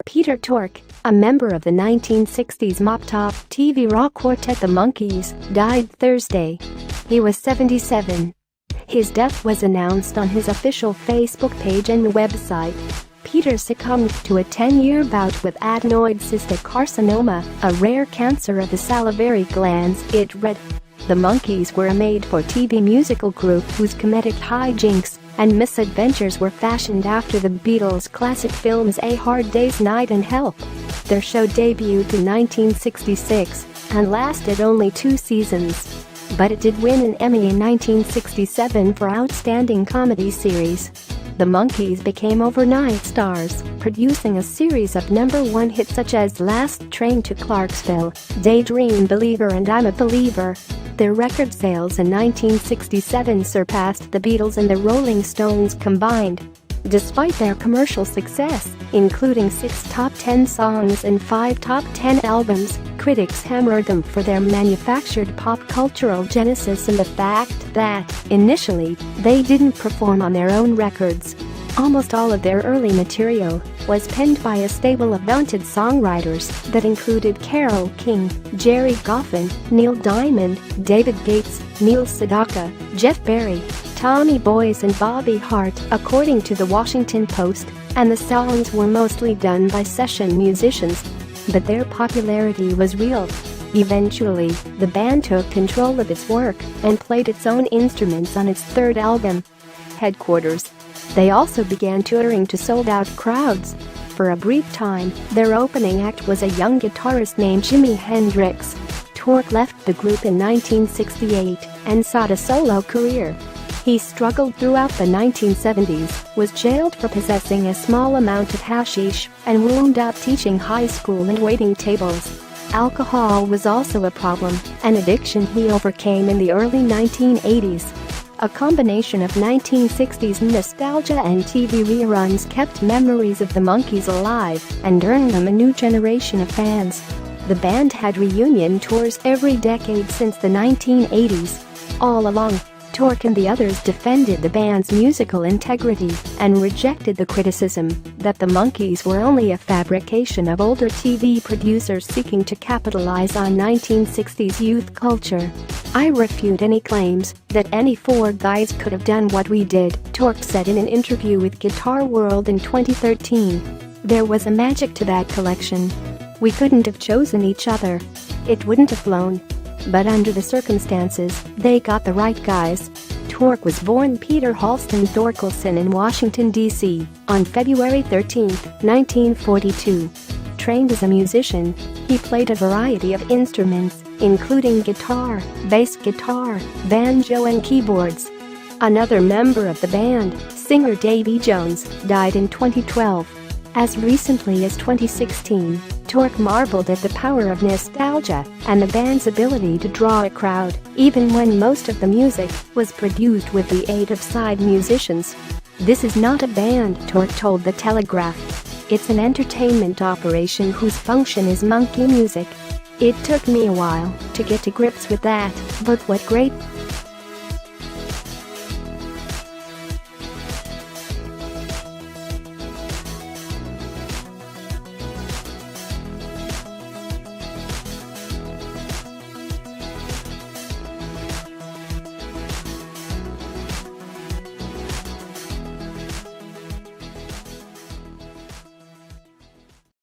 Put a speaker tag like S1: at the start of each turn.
S1: Peter Tork, a member of the 1960s mop-top TV rock quartet the Monkees, died Thursday. He was 77. His death was announced on his official Facebook page and website. Peter succumbed to a 10-year bout with adenoid cystic carcinoma, a rare cancer of the salivary glands, it read. The Monkees were a made-for-TV musical group whose comedic hijinks and misadventures were fashioned after the Beatles' classic films A Hard Day's Night and Help. Their show debuted in 1966 and lasted only 2 seasons. But it did win an Emmy in 1967 for Outstanding Comedy Series. The Monkees became overnight stars, producing a series of #1 hits such as Last Train to Clarksville, Daydream Believer and I'm a Believer. Their record sales in 1967 surpassed the Beatles and the Rolling Stones combined. Despite their commercial success, including 6 top 10 songs and 5 top 10 albums, critics hammered them for their manufactured pop cultural genesis and the fact that, initially, they didn't perform on their own records. Almost all of their early material was penned by a stable of vaunted songwriters that included Carole King, Jerry Goffin, Neil Diamond, David Gates, Neil Sedaka, Jeff Barry, Tommy Boyce and Bobby Hart, according to the Washington Post, and the songs were mostly done by session musicians. But their popularity was real. Eventually, the band took control of its work and played its own instruments on its 3rd album, Headquarters. They also began touring to sold-out crowds. For a brief time, their opening act was a young guitarist named Jimi Hendrix. Tork left the group in 1968 and sought a solo career. He struggled throughout the 1970s, was jailed for possessing a small amount of hashish, and wound up teaching high school and waiting tables. Alcohol was also a problem, an addiction he overcame in the early 1980s. A combination of 1960s nostalgia and TV reruns kept memories of the Monkees alive and earned them a new generation of fans. The band had reunion tours every decade since the 1980s. All along, Tork and the others defended the band's musical integrity and rejected the criticism that the Monkees were only a fabrication of older TV producers seeking to capitalize on 1960s youth culture. "I refute any claims that any 4 guys could have done what we did," Tork said in an interview with Guitar World in 2013. "There was a magic to that collection. We couldn't have chosen each other. It wouldn't have flown. But under the circumstances, they got the right guys." Tork was born Peter Halston Thorkelson in Washington, D.C., on February 13, 1942. Trained as a musician, he played a variety of instruments, including guitar, bass guitar, banjo and keyboards. Another member of the band, singer Davy Jones, died in 2012. As recently as 2016, Tork marveled at the power of nostalgia and the band's ability to draw a crowd, even when most of the music was produced with the aid of side musicians. "This is not a band," Tork told The Telegraph. "It's an entertainment operation whose function is monkey music. It took me a while to get to grips with that, but what great